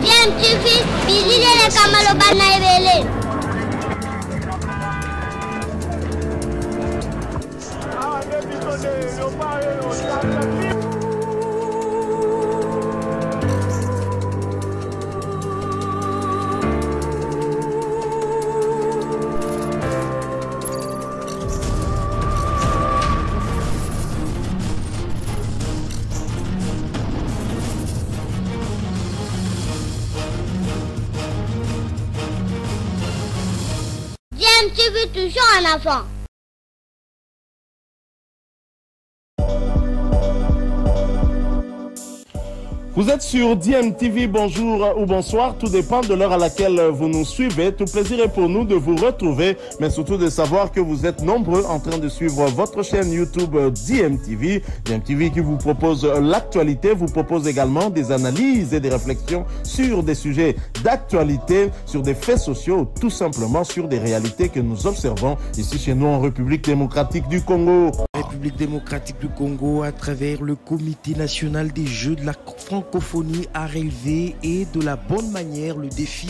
DMTV, bilile kamalo bana ebele. DMTV toujours en avant. Vous êtes sur DMTV, bonjour ou bonsoir, tout dépend de l'heure à laquelle vous nous suivez. Tout plaisir est pour nous de vous retrouver, mais surtout de savoir que vous êtes nombreux en train de suivre votre chaîne YouTube DMTV. DMTV qui vous propose l'actualité, vous propose également des analyses et des réflexions sur des sujets d'actualité, sur des faits sociaux, tout simplement sur des réalités que nous observons ici chez nous en République démocratique du Congo. République démocratique du Congo, à travers le Comité national des Jeux de la francophonie, a relevé et de la bonne manière le défi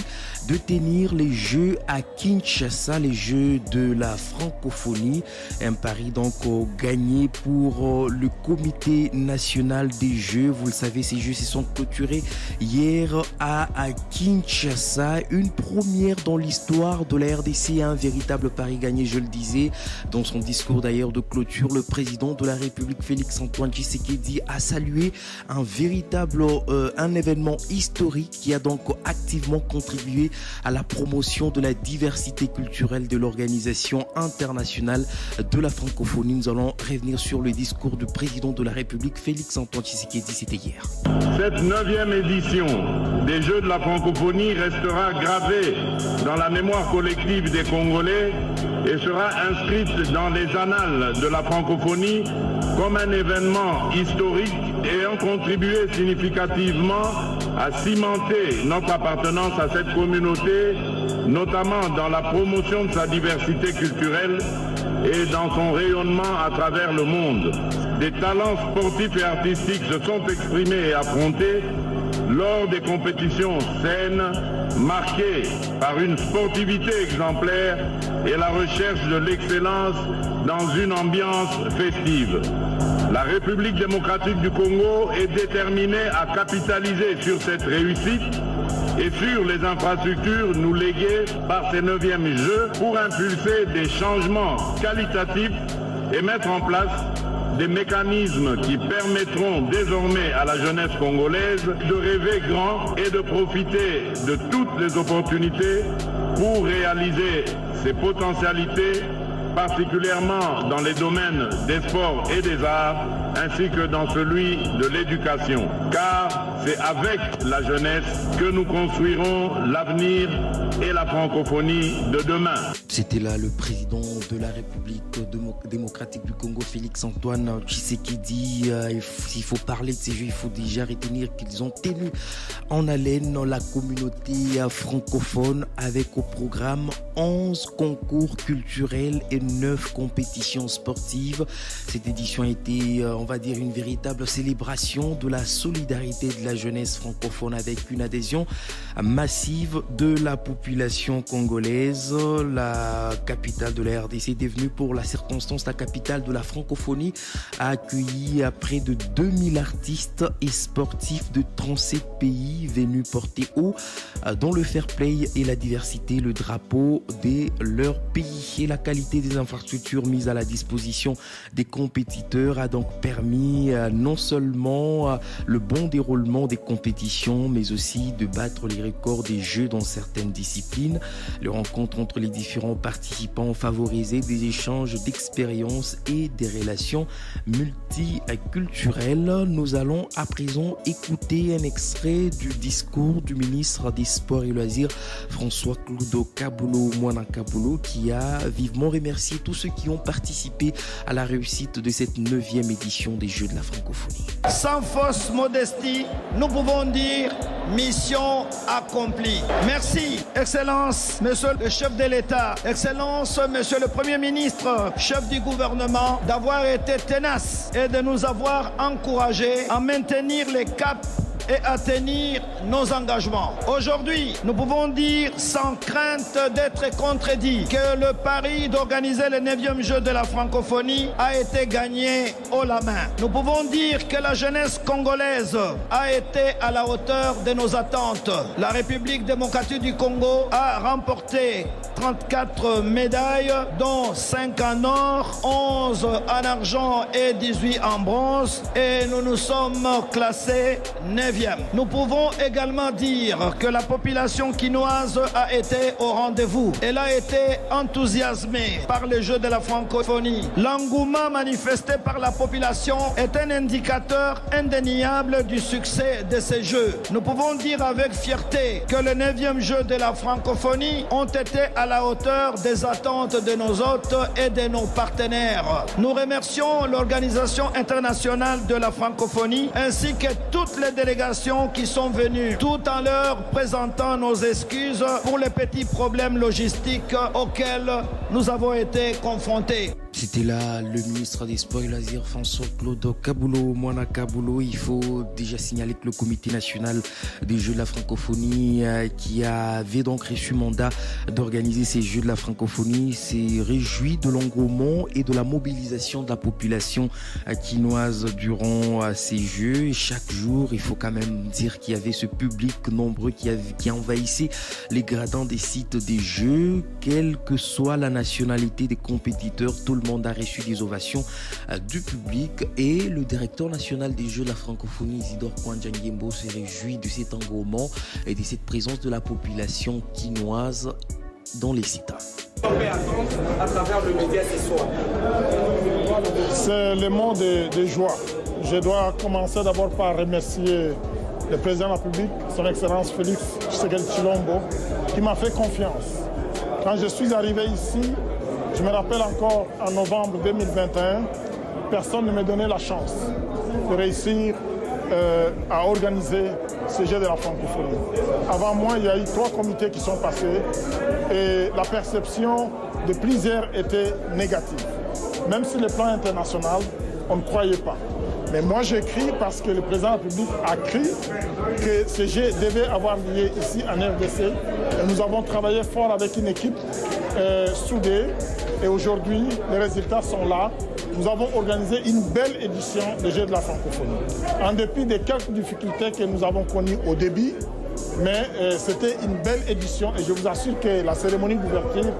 de tenir les Jeux à Kinshasa, les Jeux de la francophonie. Un pari donc gagné pour le Comité national des Jeux. Vous le savez, ces Jeux se sont clôturés hier à Kinshasa. Une première dans l'histoire de la RDC, un véritable pari gagné, je le disais. Dans son discours d'ailleurs de clôture, le président de la République, Félix Antoine Tshisekedi, a salué un véritable un événement historique qui a donc activement contribué à la promotion de la diversité culturelle de l'Organisation internationale de la francophonie. Nous allons revenir sur le discours du président de la République, Félix Antoine Tshisekedi, c'était hier. Cette 9e édition des Jeux de la francophonie restera gravée dans la mémoire collective des Congolais et sera inscrite dans les annales de la francophonie comme un événement historique ayant contribué significativement à cimenter notre appartenance à cette communauté, notamment dans la promotion de sa diversité culturelle et dans son rayonnement à travers le monde. Des talents sportifs et artistiques se sont exprimés et affrontés lors des compétitions saines, marquées par une sportivité exemplaire et la recherche de l'excellence dans une ambiance festive. La République démocratique du Congo est déterminée à capitaliser sur cette réussite et sur les infrastructures nous léguées par ces 9e Jeux pour impulser des changements qualitatifs et mettre en place des mécanismes qui permettront désormais à la jeunesse congolaise de rêver grand et de profiter de toutes les opportunités pour réaliser ses potentialités, particulièrement dans les domaines des sports et des arts, ainsi que dans celui de l'éducation. Car c'est avec la jeunesse que nous construirons l'avenir et la francophonie de demain. C'était là le président de la République démocratique du Congo, Félix Antoine Tshisekedi. S'il faut parler de ces Jeux, il faut déjà retenir qu'ils ont tenu en haleine la communauté francophone avec au programme 11 concours culturels et 9 compétitions sportives. Cette édition a été, on va dire, une véritable célébration de la solidarité de la jeunesse francophone avec une adhésion massive de la population congolaise. La capitale de la RDC est devenue pour la circonstance la capitale de la francophonie, a accueilli près de 2000 artistes et sportifs de 37 pays venus porter haut dans le fair play et la diversité le drapeau de leur pays. Et la qualité des infrastructures mises à la disposition des compétiteurs a donc permis non seulement le bon déroulement des compétitions, mais aussi de battre les records des Jeux dans certaines disciplines. Les rencontres entre les différents participants ont favorisé des échanges d'expériences et des relations multiculturelles. Nous allons à présent écouter un extrait du discours du ministre des Sports et Loisirs, François Cloudo Kaboulou Mouana Kaboulou, qui a vivement remercié tous ceux qui ont participé à la réussite de cette 9e édition des Jeux de la francophonie. Sans fausse modestie, nous pouvons dire mission accomplie. Merci, Excellence, Monsieur le chef de l'État, Excellence, Monsieur le Premier ministre, chef du gouvernement, d'avoir été tenace et de nous avoir encouragés à maintenir les caps et à tenir nos engagements. Aujourd'hui, nous pouvons dire sans crainte d'être contredit que le pari d'organiser le 9e jeu de la francophonie a été gagné haut la main. Nous pouvons dire que la jeunesse congolaise a été à la hauteur de nos attentes. La République démocratique du Congo a remporté 34 médailles, dont 5 en or, 11 en argent et 18 en bronze. Et nous nous sommes classés 9e. Nous pouvons également dire que la population quinoise a été au rendez-vous. Elle a été enthousiasmée par les Jeux de la francophonie. L'engouement manifesté par la population est un indicateur indéniable du succès de ces Jeux. Nous pouvons dire avec fierté que le 9e jeu de la francophonie ont été à la hauteur des attentes de nos hôtes et de nos partenaires. Nous remercions l'Organisation internationale de la francophonie ainsi que toutes les délégations qui sont venues, tout en leur présentant nos excuses pour les petits problèmes logistiques auxquels nous avons été confrontés. C'était là le ministre des Sports et Loisirs, François-Claude Kaboulo. Moana Kaboulo, il faut déjà signaler que le comité national des Jeux de la francophonie qui avait donc reçu mandat d'organiser ces Jeux de la francophonie s'est réjoui de l'engouement et de la mobilisation de la population quinoise durant ces Jeux. Et chaque jour, il faut quand même dire qu'il y avait ce public nombreux qui envahissait les gradins des sites des Jeux, quelle que soit la nationalité des compétiteurs. Tout le monde a reçu des ovations du public et le directeur national des Jeux de la francophonie, Isidore Kouandjanguembo, se réjouit de cet engouement et de cette présence de la population quinoise dans les sites. À travers le média ce soir. C'est le mot de joie. Je dois commencer d'abord par remercier le président de la République, son Excellence Félix Tshisekedi Tshilombo, qui m'a fait confiance. Quand je suis arrivé ici, je me rappelle encore en novembre 2021, personne ne me donnait la chance de réussir à organiser ce jeu de la francophonie. Avant moi, il y a eu 3 comités qui sont passés et la perception de plusieurs était négative. Même sur le plan international, on ne croyait pas. Mais moi, j'écris parce que le président de la République a crié que ce jeu devait avoir lieu ici en RDC. Et nous avons travaillé fort avec une équipe soudée. Et aujourd'hui, les résultats sont là. Nous avons organisé une belle édition des Jeux de la francophonie. En dépit des quelques difficultés que nous avons connues au début, mais c'était une belle édition et je vous assure que la cérémonie d'ouverture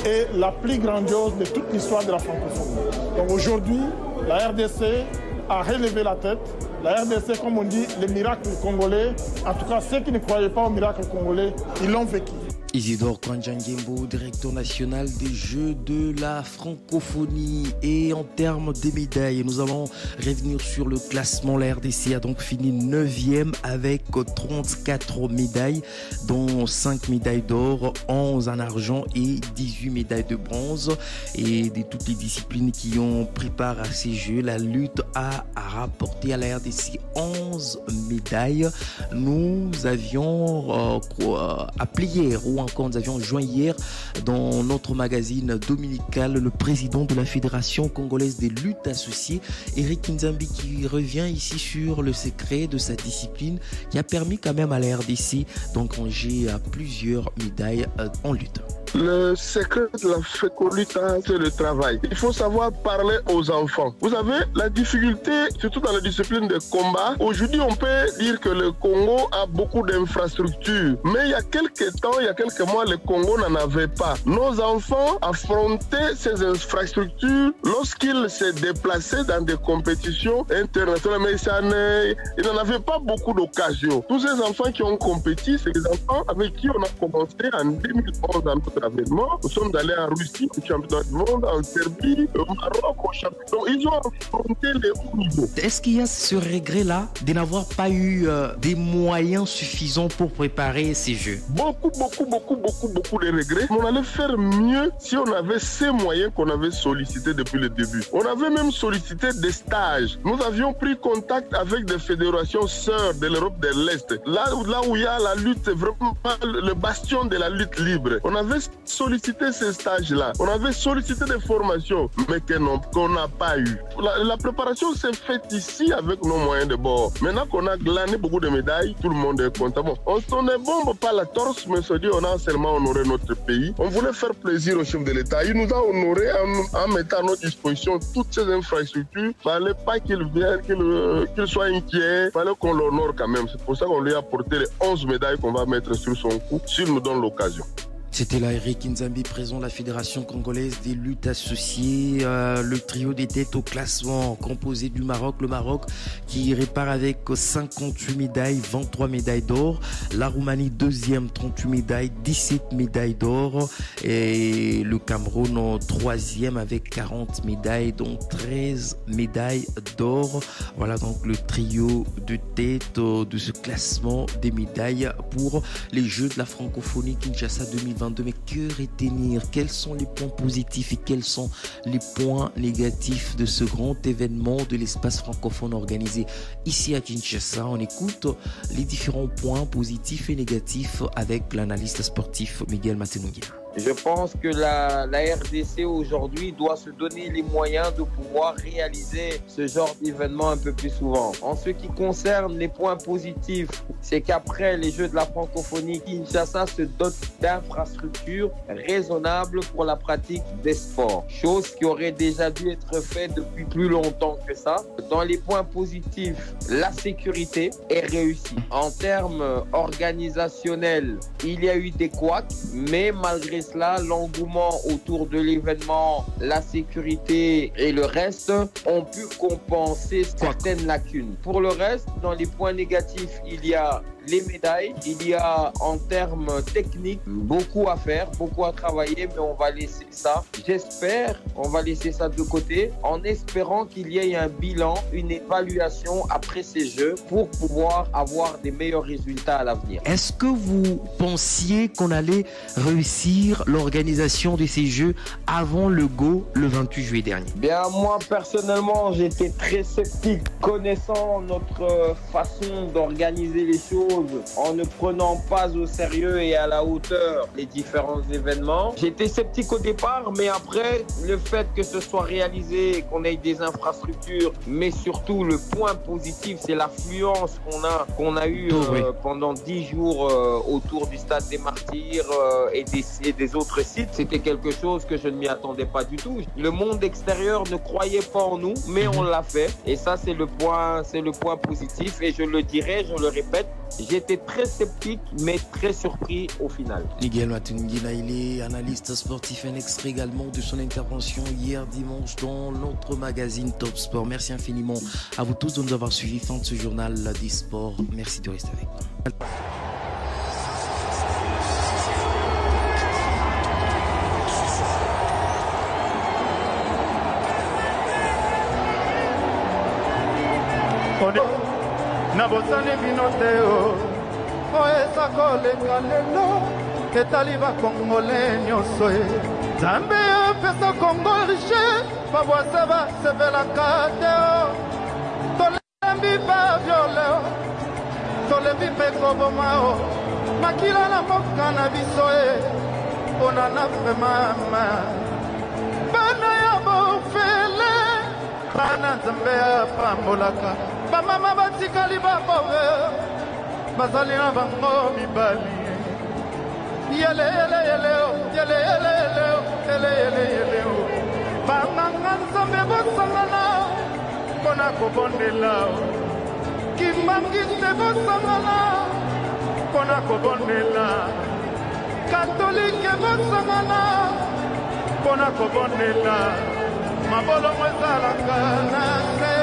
est la plus grandiose de toute l'histoire de la francophonie. Donc aujourd'hui, la RDC a relevé la tête. La RDC, comme on dit, le miracle congolais, en tout cas ceux qui ne croyaient pas au miracle congolais, ils l'ont vécu. Isidore Kouandjanguembo, directeur national des Jeux de la francophonie. Et en termes de médailles, nous allons revenir sur le classement. La RDC a donc fini 9e avec 34 médailles, dont 5 médailles d'or, 11 en argent et 18 médailles de bronze. Et de toutes les disciplines qui ont pris part à ces Jeux, la lutte a rapporté à la RDC 11 médailles. Nous avions appelé hier, ou encore nous avions joint hier dans notre magazine dominical le président de la Fédération congolaise des luttes associées, Eric Nzambi, qui revient ici sur le secret de sa discipline qui a permis quand même à la RDC d'engranger plusieurs médailles en lutte. Le secret de la fécondité, c'est le travail. Il faut savoir parler aux enfants. Vous savez, la difficulté, surtout dans les disciplines de combat, aujourd'hui on peut dire que le Congo a beaucoup d'infrastructures. Mais il y a quelques temps, il y a quelques mois, le Congo n'en avait pas. Nos enfants affrontaient ces infrastructures lorsqu'ils se déplaçaient dans des compétitions internationales. Mais ils n'en avaient pas beaucoup d'occasions. Tous ces enfants qui ont compéti, c'est des enfants avec qui on a commencé en 2011 dans notre avènement. Nous sommes allés en Russie, au championnat du monde, en Serbie, au Maroc, au championnat. Donc, ils ont affronté les hauts niveaux. Est-ce qu'il y a ce regret-là de n'avoir pas eu des moyens suffisants pour préparer ces Jeux? Beaucoup de regrets. On allait faire mieux si on avait ces moyens qu'on avait sollicités depuis le début. On avait même sollicité des stages. Nous avions pris contact avec des fédérations sœurs de l'Europe de l'Est. Là où il y a la lutte, c'est vraiment le bastion de la lutte libre. On avait sollicité ces stages-là. On avait sollicité des formations, mais qu'on n'a pas eu. La préparation s'est faite ici avec nos moyens de bord. Maintenant qu'on a glané beaucoup de médailles, tout le monde est content. Bon, on ne bombe pas la torse, mais se dit on a seulement honoré notre pays. On voulait faire plaisir au chef de l'État. Il nous a honoré en mettant à notre disposition toutes ces infrastructures. Il ne fallait pas qu'il vienne, qu'il soit inquiet. Il fallait qu'on l'honore quand même. C'est pour ça qu'on lui a apporté les 11 médailles qu'on va mettre sur son cou, s'il nous donne l'occasion. C'était là Eric Nzambi, président de la Fédération congolaise des luttes associées. Le trio des têtes au classement composé du Maroc. Le Maroc qui répare avec 58 médailles, 23 médailles d'or. La Roumanie deuxième, 38 médailles, 17 médailles d'or. Et le Cameroun troisième avec 40 médailles, dont 13 médailles d'or. Voilà donc le trio de tête de ce classement des médailles pour les Jeux de la francophonie Kinshasa 2022. Mais que retenir? Quels sont les points positifs et quels sont les points négatifs de ce grand événement de l'espace francophone organisé ici à Kinshasa? On écoute les différents points positifs et négatifs avec l'analyste sportif Miguel Matenungia. Je pense que la RDC aujourd'hui doit se donner les moyens de pouvoir réaliser ce genre d'événement un peu plus souvent. En ce qui concerne les points positifs, c'est qu'après les Jeux de la francophonie, Kinshasa se dote d'infrastructures raisonnables pour la pratique des sports. Chose qui aurait déjà dû être faite depuis plus longtemps que ça. Dans les points positifs, la sécurité est réussie. En termes organisationnels, il y a eu des couacs, mais malgré cela, l'engouement autour de l'événement, la sécurité et le reste ont pu compenser certaines lacunes. Pour le reste, dans les points négatifs, il y a les médailles, il y a en termes techniques beaucoup à faire, beaucoup à travailler, mais on va laisser ça. J'espère, on va laisser ça de côté en espérant qu'il y ait un bilan, une évaluation après ces Jeux pour pouvoir avoir des meilleurs résultats à l'avenir. Est-ce que vous pensiez qu'on allait réussir l'organisation de ces Jeux avant le go le 28 juillet dernier? Bien, moi personnellement, j'étais très sceptique connaissant notre façon d'organiser les choses en ne prenant pas au sérieux et à la hauteur les différents événements. J'étais sceptique au départ, mais après, le fait que ce soit réalisé, qu'on ait des infrastructures, mais surtout le point positif, c'est l'affluence qu'on a eu pendant 10 jours autour du Stade des Martyrs et des autres sites. C'était quelque chose que je ne m'y attendais pas du tout. Le monde extérieur ne croyait pas en nous, mais on l'a fait. Et ça, c'est le point positif. Et je le dirai, je le répète, j'étais très sceptique, mais très surpris au final. Miguel Matenungia, il est analyste sportif. Un extrait également de son intervention hier dimanche dans notre magazine Top Sport. Merci infiniment à vous tous de nous avoir suivis. Fin de ce journal des sports. Merci de rester avec nous. Nabosani binoteo oesa koleka lelo ketali bakongole nyonso e Nzambe apesa Kongo riche babwase basepelaka te tolembi baviole tolembi mpe koboma makila na mboka na biso e mpona na vremama bana ya bofele bana Nzambe apambolaka bamama batikali babobe bazali na bango mibali yele yele yele yele yele yele yele yele banganga Nzambe bosangana mpona kobondela kimbangiste bosangana mpona kobondela katolike bosangana mpona kobondela mabolongo ezalaka na se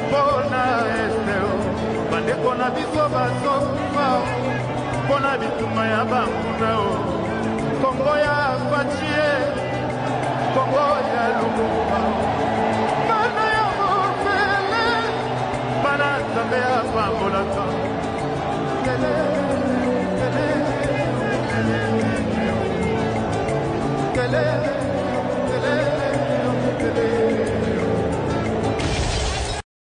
mpona esteo bandeko na biso bazokuma mpona bituma ya banguna Kongo ya facie Kongo ya lumumba bana ya mofele bana Nzambe ya pambolaka